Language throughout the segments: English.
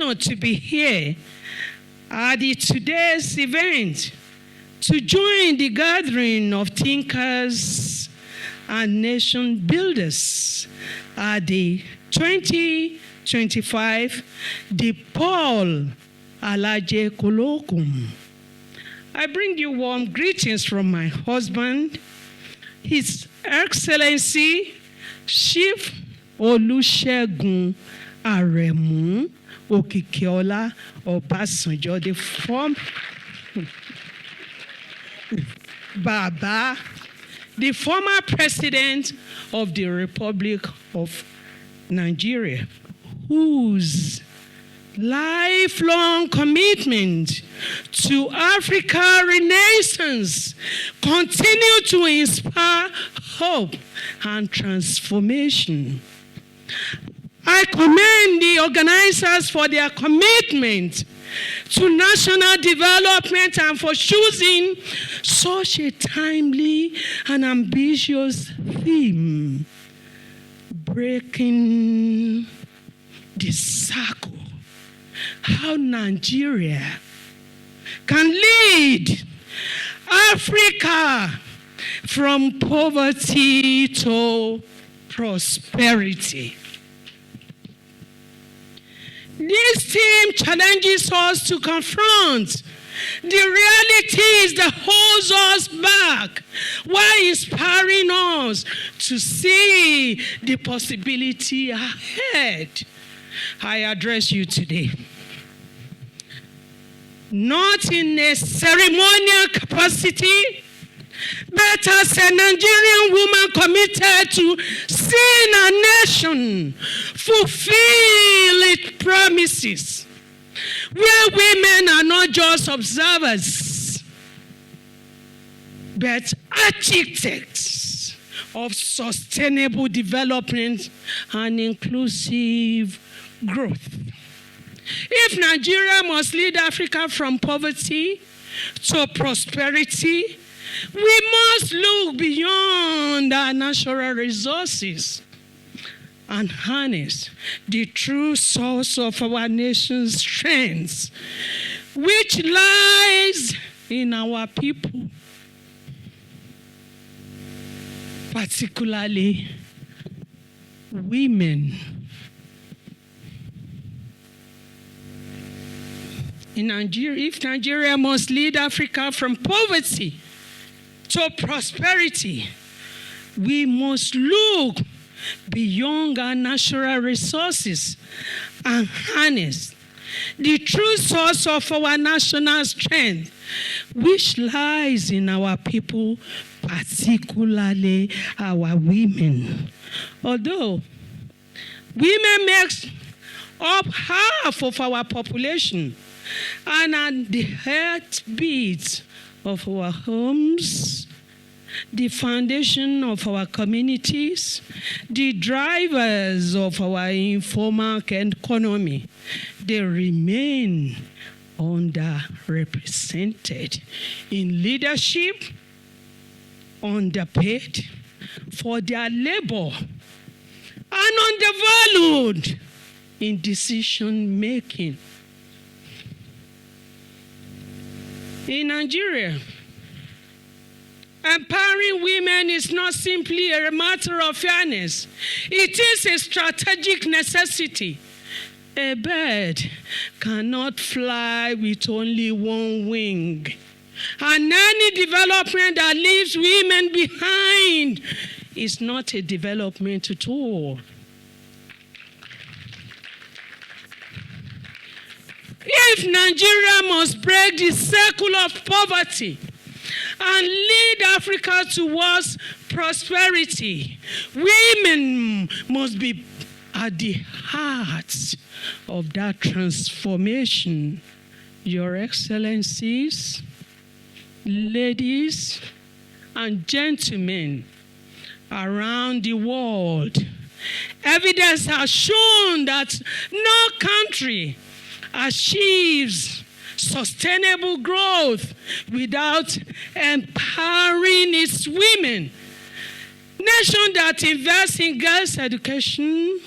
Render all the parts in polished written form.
honored to be here at today's event to join the gathering of thinkers and nation builders at the 2025 DePaul Alaje Colloquium. I bring you warm greetings from my husband, His Excellency Chief Olusegun Aremu Okikiola Obasanjo, the former president of the Republic of Nigeria, whose lifelong commitment to Africa Renaissance continue to inspire hope and transformation. I commend the organizers for their commitment to national development and for choosing such a timely and ambitious theme, breaking the circle. How Nigeria can lead Africa from poverty to prosperity. This theme challenges us to confront the realities that holds us back while inspiring us to see the possibility ahead. I address you today, not in a ceremonial capacity, but as a Nigerian woman committed to seeing our nation fulfill its promises, where women are not just observers, but architects of sustainable development and inclusive growth. If Nigeria must lead Africa from poverty to prosperity, we must look beyond our natural resources and harness the true source of our nation's strength, which lies in our people, particularly women. In Nigeria, if Nigeria must lead Africa from poverty to prosperity, we must look beyond our natural resources and harness the true source of our national strength, which lies in our people, particularly our women. Although women make up half of our population and are the heartbeat of our homes, the foundation of our communities, the drivers of our informal economy, they remain underrepresented in leadership, underpaid for their labor, and undervalued in decision making. In Nigeria, empowering women is not simply a matter of fairness. It is a strategic necessity. A bird cannot fly with only one wing. And any development that leaves women behind is not a development at all. If Nigeria must break the circle of poverty and lead Africa towards prosperity, women must be at the heart of that transformation. Your Excellencies, ladies and gentlemen around the world, evidence has shown that no country achieves sustainable growth without empowering its women. Nations that invest in girls' education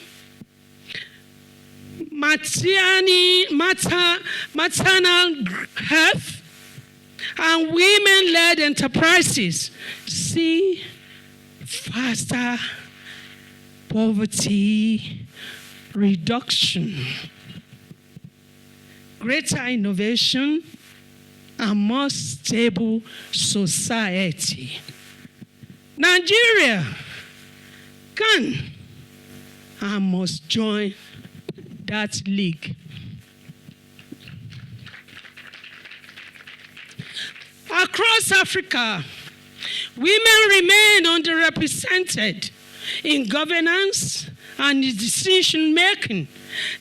maternal health, and women-led enterprises see faster poverty reduction, greater innovation, and more stable society. Nigeria can and must join that league. Across Africa, women remain underrepresented in governance and decision-making,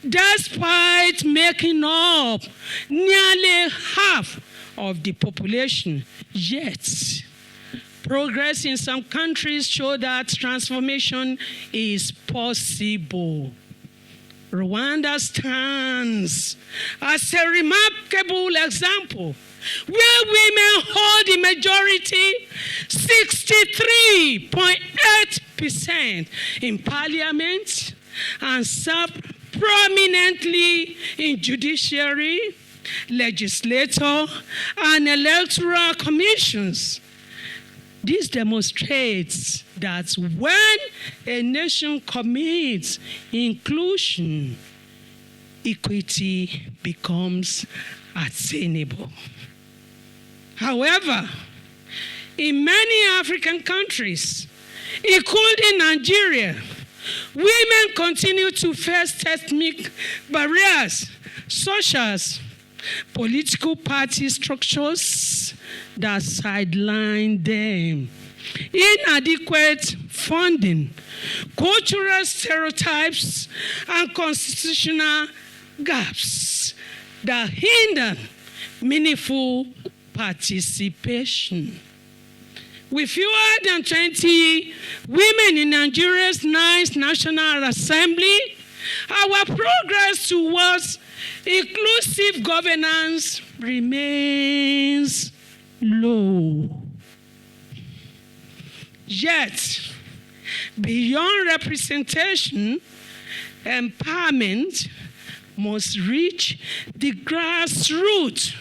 despite making up nearly half of the population. Yet, progress in some countries show that transformation is possible. Rwanda stands as a remarkable example, where women hold the majority, 63.8% in parliament, and serve prominently in judiciary, legislature, and electoral commissions. This demonstrates that when a nation commits inclusion, equity becomes attainable. However, in many African countries, including Nigeria, women continue to face systemic barriers, such as political party structures that sideline them, inadequate funding, cultural stereotypes, and constitutional gaps that hinder meaningful participation. With fewer than 20 women in Nigeria's 9th National Assembly, our progress towards inclusive governance remains low. Yet, beyond representation, empowerment must reach the grassroots.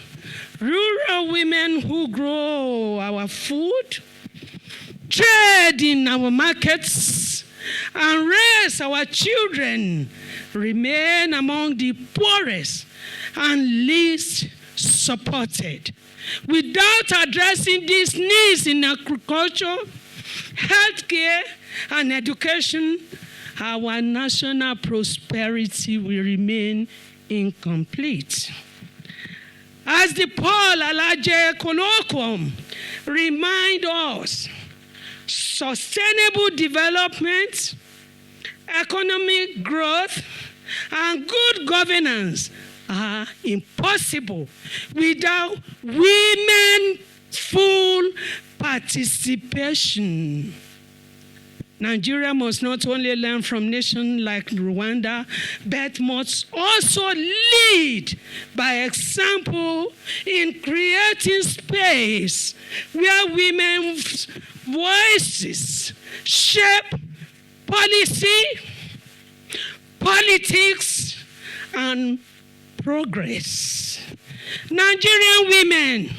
Rural women who grow our food, trade in our markets, and raise our children remain among the poorest and least supported. Without addressing these needs in agriculture, healthcare, and education, our national prosperity will remain incomplete. As the Paul Alaje colloquium reminds us, sustainable development, economic growth, and good governance are impossible without women's full participation. Nigeria must not only learn from nations like Rwanda, but must also lead by example in creating space where women's voices shape policy, politics, and progress. Nigerian women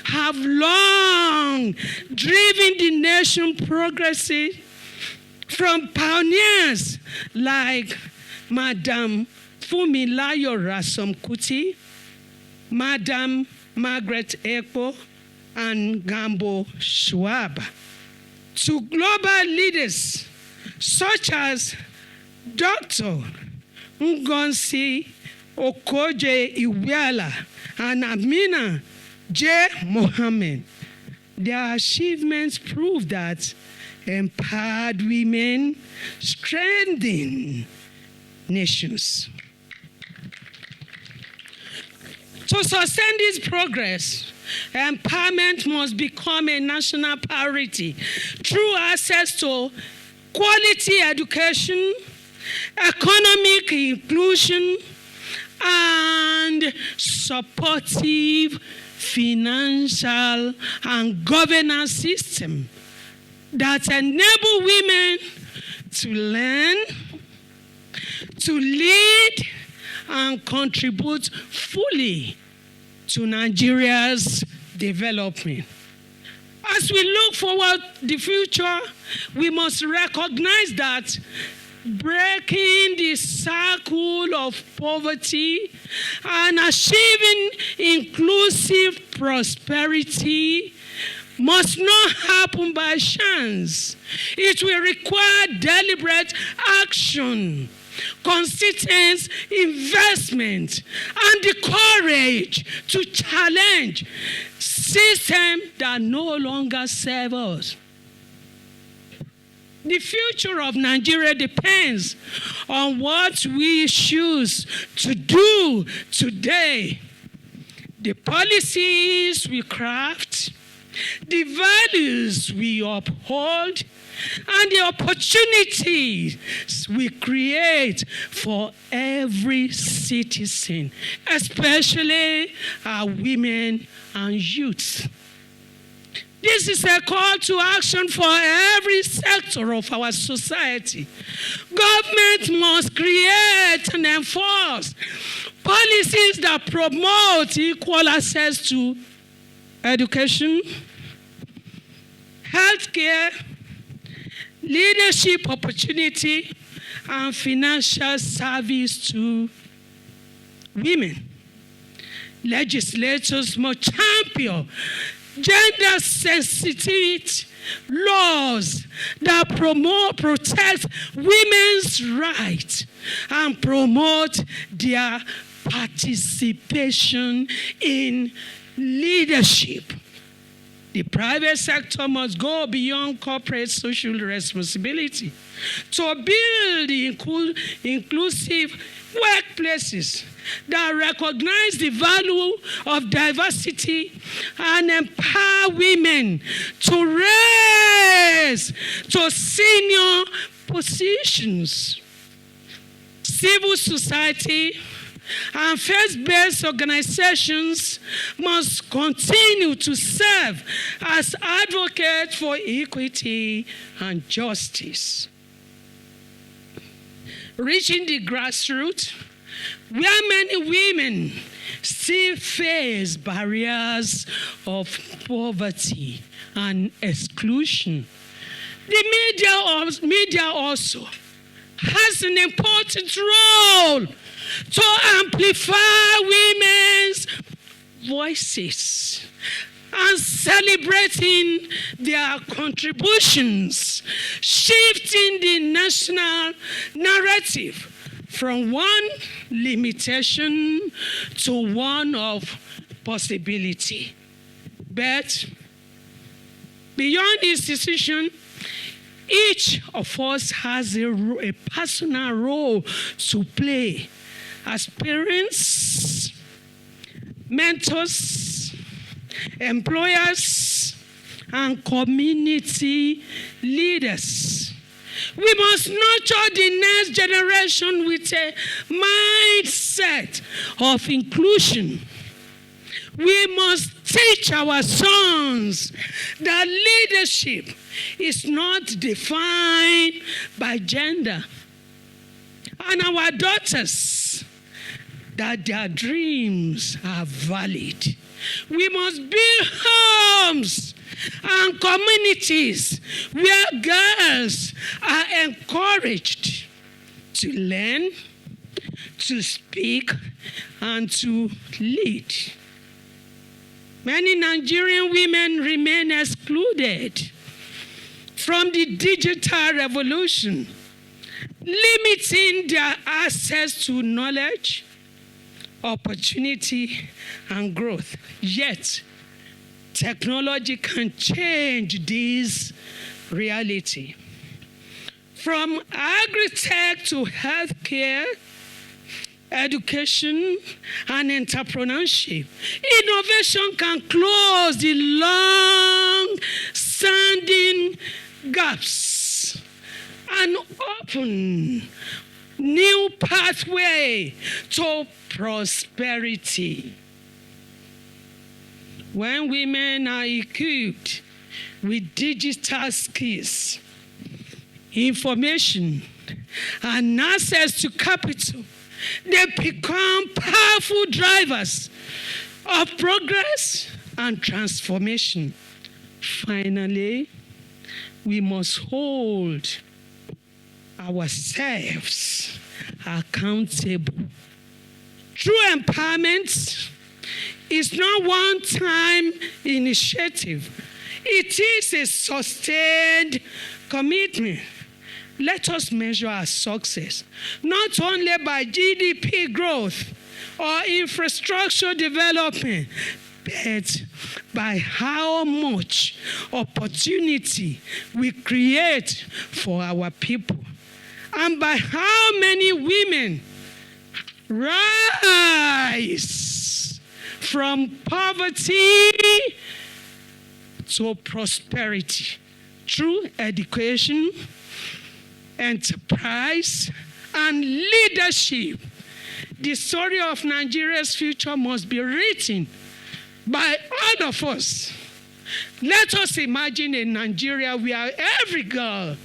have long driven the nation progressive, from pioneers like Madam Fumilayo Rasom Kuti, Madam Margaret Ekpo, and Gambo Schwab, to global leaders such as Dr. Ngonsi Okoje-Iweala and Amina J. Mohammed. Their achievements prove that empowered women strengthen nations. To sustain this progress, empowerment must become a national priority through access to quality education, economic inclusion, and supportive financial and governance system that enable women to learn, to lead, and contribute fully to Nigeria's development. As we look forward to the future, we must recognize that breaking the cycle of poverty and achieving inclusive prosperity must not happen by chance. It will require deliberate action, consistent investment, and the courage to challenge systems that no longer serve us. The future of Nigeria depends on what we choose to do today. The policies we craft, the values we uphold, and the opportunities we create for every citizen, especially our women and youth. This is a call to action for every sector of our society. Government must create and enforce policies that promote equal access to education, healthcare, leadership opportunity, and financial service to women. Legislators must champion gender-sensitive laws that protect women's rights and promote their participation in leadership. The private sector must go beyond corporate social responsibility to build inclusive workplaces that recognize the value of diversity and empower women to rise to senior positions. Civil society and faith-based organizations must continue to serve as advocates for equity and justice. Reaching the grassroots, where many women still face barriers of poverty and exclusion. The media also has an important role to amplify women's voices and celebrating their contributions, shifting the national narrative from one limitation to one of possibility. But beyond institution, each of us has a personal role to play as parents, mentors, employers, and community leaders. We must nurture the next generation with a mindset of inclusion. We must teach our sons that leadership is not defined by gender, and our daughters that their dreams are valid. We must build homes and communities where girls are encouraged to learn, to speak, and to lead. Many Nigerian women remain excluded from the digital revolution, limiting their access to knowledge, opportunity, and growth. Yet, technology can change this reality. From agri-tech to healthcare, education, and entrepreneurship, innovation can close the long-standing gaps and open new pathway to prosperity. When women are equipped with digital skills, information, and access to capital, They become powerful drivers of progress and transformation. Finally, we must hold ourselves accountable. True empowerment is not a one-time initiative. It is a sustained commitment. Let us measure our success not only by GDP growth or infrastructure development, but by how much opportunity we create for our people, and by how many women rise from poverty to prosperity through education, enterprise, and leadership. The story of Nigeria's future must be written by all of us. Let us imagine a Nigeria where every girl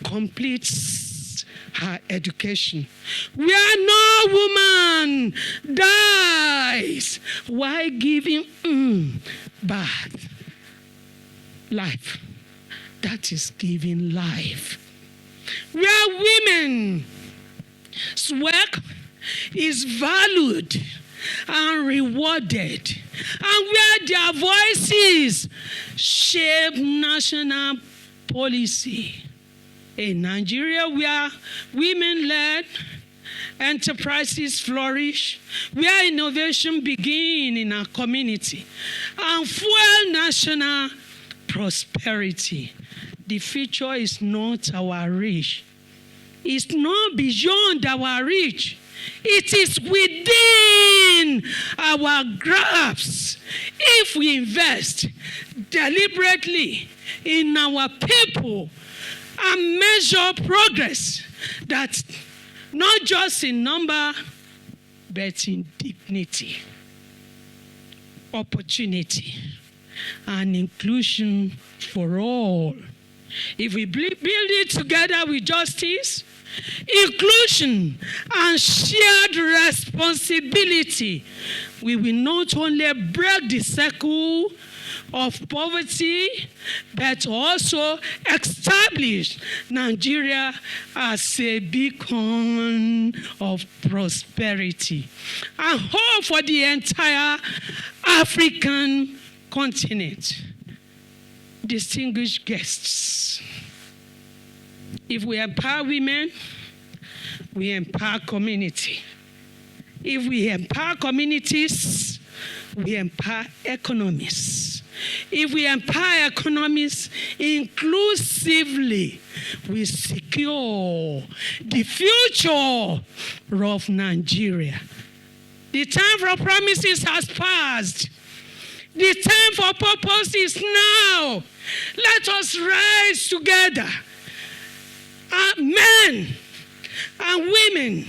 completes her education, where no woman dies while giving birth. Life. That is giving life. Where women's work is valued and rewarded, and where their voices shape national policy. A Nigeria where women-led enterprises flourish, where innovation begins in our community and fuel national prosperity. The future is not our reach. It's not beyond our reach. It is within our grasp if we invest deliberately in our people and measure progress, that not just in number, but in dignity, opportunity, and inclusion for all. If we build it together with justice, inclusion, and shared responsibility, we will not only break the circle of poverty, but also establish Nigeria as a beacon of prosperity and hope for the entire African continent. Distinguished guests, if we empower women, we empower community. If we empower communities, we empower economies. If we empower economies inclusively, we secure the future of Nigeria. The time for promises has passed. The time for purpose is now. Let us rise together, men and women,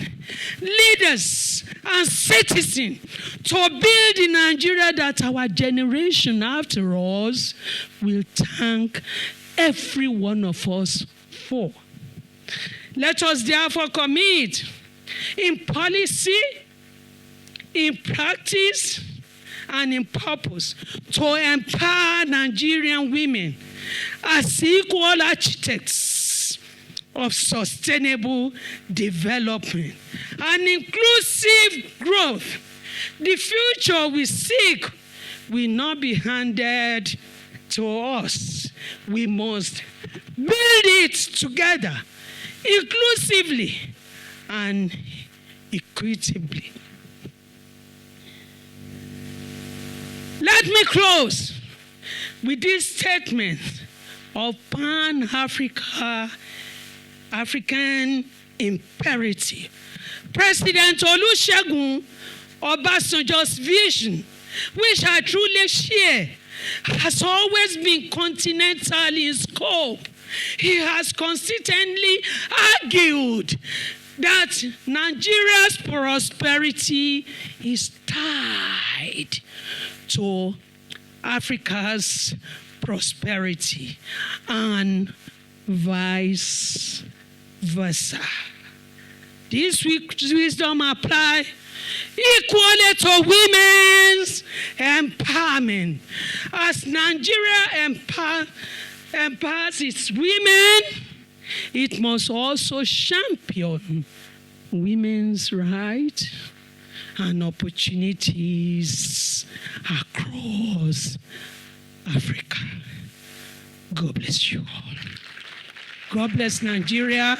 leaders and citizens, to build the Nigeria that our generation after us will thank every one of us for. Let us therefore commit in policy, in practice, and in purpose to empower Nigerian women as equal architects of sustainable development and inclusive growth. The future we seek will not be handed to us. We must build it together, inclusively and equitably. Let me close with this statement of Pan-African imperative. President Olusegun Obasanjo's vision, which I truly share, has always been continental in scope. He has consistently argued that Nigeria's prosperity is tied to Africa's prosperity and vice versa. This wisdom apply equally to women's empowerment. As Nigeria empowers its women, it must also champion women's rights and opportunities across Africa. God bless you all. God bless Nigeria.